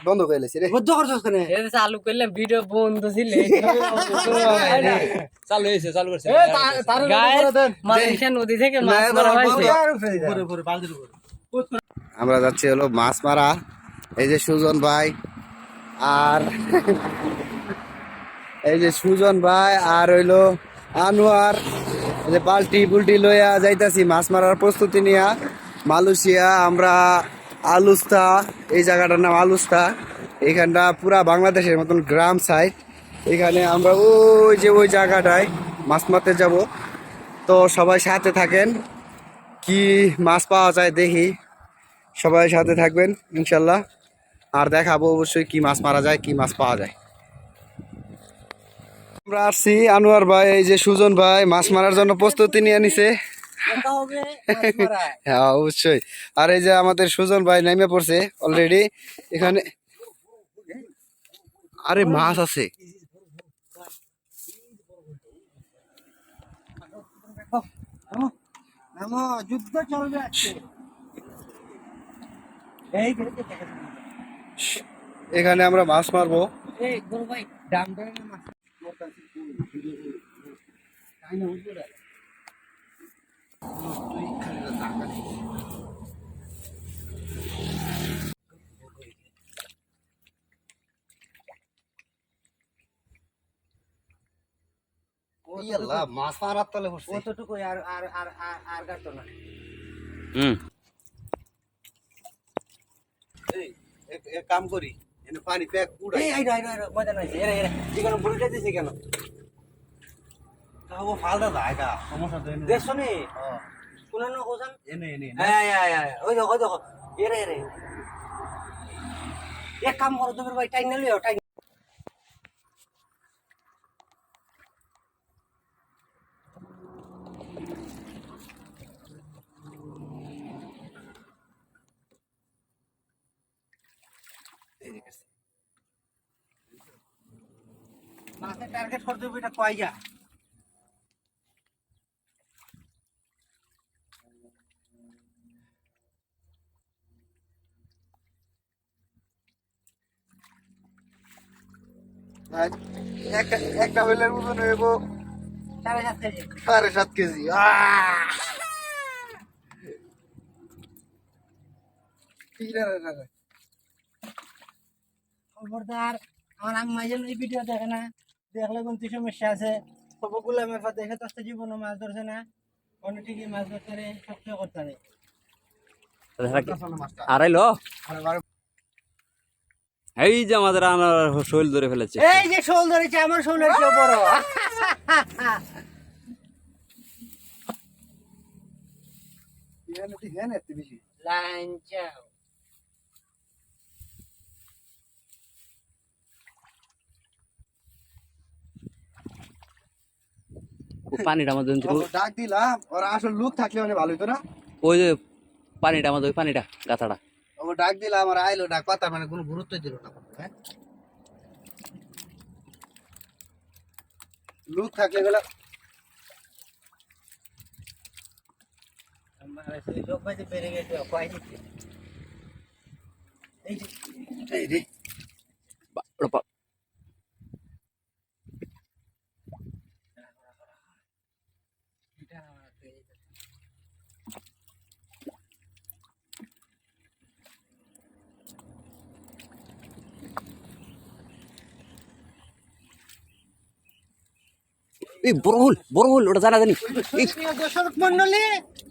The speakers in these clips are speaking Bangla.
বন্ধ করে লেছি রে বদ্ধ করছস কেন এই চালু করলে ভিডিও বন্ধ ছিল চালু হয়েছে চালু করছে মালয়েশিয়া নদী থেকে মাছ মারা হয়েছে উপরে বালতির উপরে আমরা যাচ্ছি হলো মাছ মারা। এই যে সুজন ভাই আর এই যে সুজন ভাই আর হইলো আনোয়ার, এই যে বালতি বুলটি লইয়া যাইতাছি মাছ মারার প্রস্তুতি নিয়া মালয়েশিয়া। আমরা আলুস্তা, এই জায়গাটার নাম আলুস্তা। এখানটা পুরা বাংলাদেশের মতন গ্রাম সাইড। এখানে আমরা ওই যে ওই জায়গাটায় মাছ মারতে যাব। তো সবাই সাথে থাকেন, কি মাছ পাওয়া যায় দেখি। সবাই সাথে থাকবেন ইনশাল্লাহ, আর দেখাবো অবশ্যই কি মাছ মারা যায়, কি মাছ পাওয়া যায়। আমরা আসছি আনোয়ার ভাই, এই যে সুজন ভাই মাছ মারার জন্য প্রস্তুতি নিয়ে নিছে। হ্যাঁ অবশ্যই। আর এই যে আমাদের সুজন ভাই নেমে পড়ছে অলরেডি এখানে। আরে মাছ আছে, যুদ্ধ চলবে আজকে। এখানে আমরা মাছ মারবো। এই বড় ভাই দাম ধরে না মাছ মাছ মারার তলে কতটুকু আর আর আর আর- আর গাতো না এক কাম করি, এনে পানি প্যাক উড়াই। এই আইডা আইডা আইডা মজা নাই এরে এরে যেখানে বুড়িটা দিছে কেন তাও ফালদা জায়গা সমস্যা তো এনে। দেখছো নি কোন না কোজান এনে এনে হ্যাঁ ওই দেখো এরে এরে এক কাম করো তুমি ভাই টাইম নিলিও টাইম মাছের টার্গেট করতে হবে এটা কয় যা একটা একটা হইলের মতন হইব 7.5 কেজি 7.5 কেজি। খবরদার আমার আম্মা যেন এই ভিডিও দেখে না, দেখলে কিন্তু সমস্যা আছে। সবগুলো মেফা দেখে তো জীবনে মাছ ধরছে না, অনেক ঠিকই মাছ ধরতে রে সবচেয়ে করতে রে আড়াইলো এই যে আমাদের আনার শৈল ধরে ফেলেছে। এই যে শোল ধরেছে আমার শোলের চেয়ে বড় লাইন চাও পানিটা আমাদের ডাক দিলাম, ওরা আসল লোক থাকলে মানে ভালো হইতো না। ওই যে পানিটা আমাদের ওই পানিটা গাথাটা ও ডাক দিলাম আর আইলো না, কথা মানে কোনো গুরুত্ব দিল না। হ্যাঁ লোক থাকলে গেলে আমার সেই লোক ভাই বেড়ে গেছে কয় দিচ্ছে এই যে এই রে এই বড় হল ওটা জানা জানি। প্রিয় দর্শক মন্ডলী,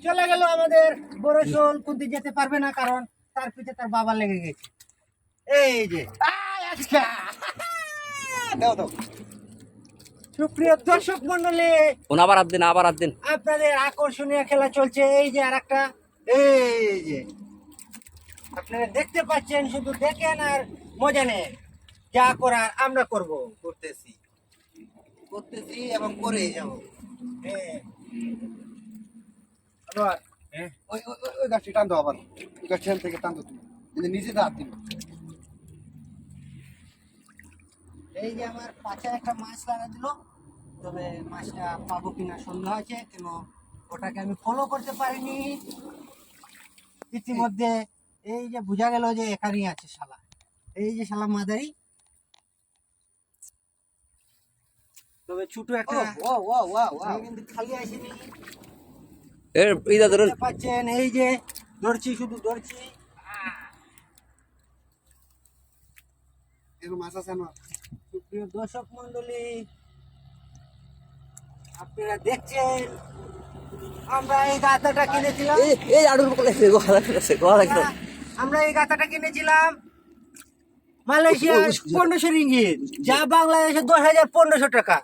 চলে গেল আমাদের বড় শোল, কুন্তি যেতে পারবে না কারণ তার পিছে তার বাবা লেগে গেছে। এই যে দাও দাও। সুপ্রিয় দর্শক মন্ডলী, আবার হাত দিন আবার হাত দিন। আপনাদের আকর্ষণীয় খেলা চলছে। এই যে আরেকটা, এই যে আপনারা দেখতে পাচ্ছেন, শুধু দেখেন আর মজা নেন। যা করার আমরা করব, করতেছি এবং করে যাবো। হ্যাঁ আনোয়ার, ওই ওই ওই গাছটি টান দাও, আবার ওই গাছটি থেকে টান দাও তুমি, কিন্তু নিচে হাত দিন। এই যে আমার পাশে একটা মাছ লাগা দিল, তবে মাছটা পাবো কিনা সন্দেহ আছে, কেন ওটাকে আমি ফলো করতে পারিনি। ইতিমধ্যে এই যে বোঝা গেল যে এখানেই আছে শালা। এই যে শালা মাদারি, তবে ছোট একটা কিন্তু খালি আসেনি। ইদা ধরুন দেখতে পাচ্ছেন এই যে ধরছি, শুধু ধরছি। এর মাছ আছে না? সুপ্রিয় দর্শক মন্ডলী, আপনারা দেখছেন আমরা এই গাতাটা কিনেছিলাম। এই আড়ুর বলে গোয়া আমরা এই গাতাটা কিনেছিলাম মালয়েশিয়া 1500 রিঙ্গিত, যা বাংলাদেশে 10,500 টাকা।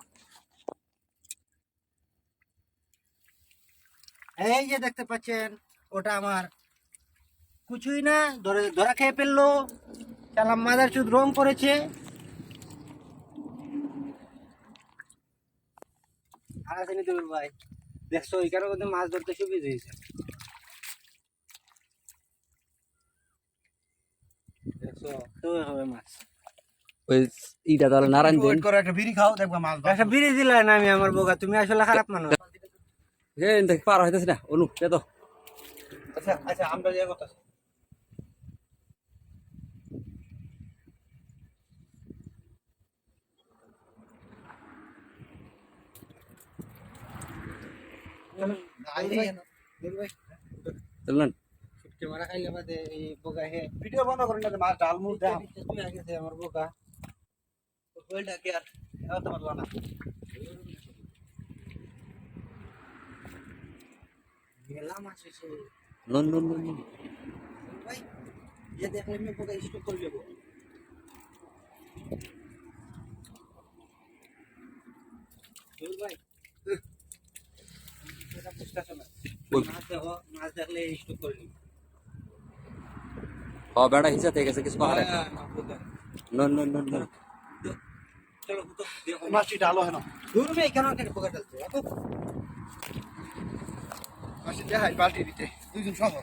এই যে দেখতে পাচ্ছেন, ওটা আমার কিছুই না, ধরা খেয়ে ফেললো। চালাম মাদার চুদ রং করেছে। আর আসেনি তুমি ভাই, দেখছো ওইখানে কিন্তু মাছ ধরতে সুবিধা হয়েছে। দেখছো তো হবে মাছ। ওই ইটা তাহলে নারায়ণ দিন ওয়েট করো, একটা বিড়ি খাও, দেখবা মাছ ধরো। একটা বিড়ি দিলা না, আমি আমার বোকা, তুমি আসলে খারাপ মানুষ। দেখ পার হইতেছে না অনু দে তো আচ্ছা আচ্ছা, আমরা যে কথা চলুন মারা খাইলে বাদে এই বোকা হে ভিডিও বন্ধ করেন না, মাছ ডাল মুখ দাও। তুই আগে দে আমার বোকা। ওইটা কি আর এত মাছ না? গেলাম আসছে নুন নুন নুন ভাই, যে দেখলে আমি বোকা স্টপ করে দেবো। ভাই এটা বুঝতেছ না, মাছ দেখলে স্টপ করে নিবি। ও বেড়া হিসা থেকে গেছে কিছু পারে নুন নুন নুন নুন চলো তো দেখো মাছটি ডালো হেন, দূর মে কেন কেন বোকা ডালছে দেখো। মাছটি দেখাই বালতি দিতে দুইজন সহ।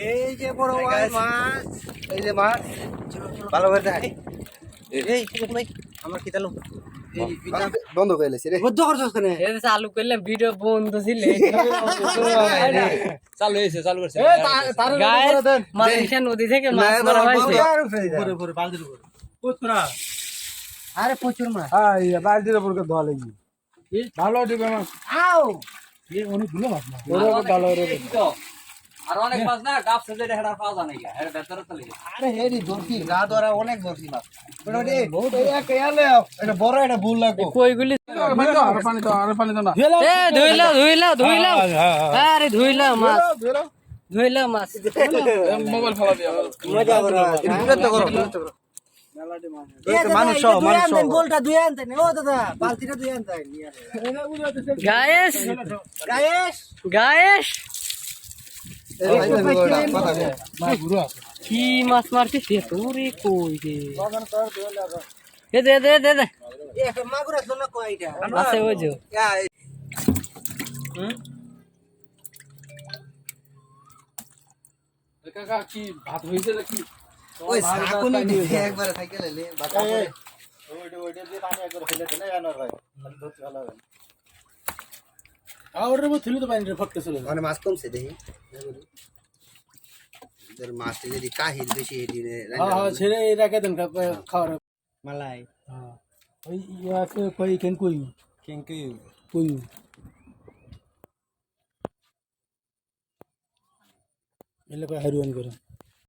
এই যে বড় Hey, বড় guys. মাছ। এই যে মাছ, চলো চলো ভালো করে দেখাই। এই ঠিক ভাই, আমার কি তালো বন্ধ করে লেছি রে। বদ্ধ করছস কেন? এই যে চালু করলাম ভিডিও বন্ধ ছিল চালু হয়েছে চালু করছে গায়ে মালয়েশিয়া নদী থেকে মাছ মারা হয়েছে উপরে উপরে বালতির উপরে পুত্রা, আরে প্রচুর মাছ। বালতির উপর ধোয়া লাগি ভালো দিবে মাছ। আও অনেকগুলো মাছ না, আর অনেক মাছ না ডাব সেজে হেডার পাওয়া যায় না হেড ভেতরে চলে গেছে আরে হেরি ধরছি গা ধরা অনেক ধরছি মাছ। এটা বড়, এটা ভুল লাগবে। কইগুলি পানি দাও না। এ ধুইলাও আরে ধুইলাও মাছ ধুইলাও মাছ মোবাইল ফেলা দিয়া মজা করো। মানুষ সহ, মানুষ সহ। গোলটা দুই আনতেন। ও দাদা বালতিটা দুই আনতেন। গায়েস গায়েস গায়েস এই কথা কই কি মাছ মারছিস তোরে কই রে এ দে দে দে দে এ একটা মাগুর আসলো না কয়টা? আছে ওই যে কাকা কি ভাত হইছে নাকি? ওই সাকুনি দিছে একবারে সাইকেলে লে বাতা করে। ওইটা দিয়ে পানি একবার ফেলে দেন জানার ভাই, মানে ধরতে ভালো হবে। আউরে মো থিলি তো পানি রে ফটকে চলে। মানে মাছ কমছে দেখি। এর মাছ যদি কাহিল বেশি দিনে হ্যাঁ ছেড়ে রাখে দেন খাওয়ার। মালাই হ্যাঁ ওই ইয়াকে কই কেন কই কিংকি কই এলে কই হারুয়ান করে।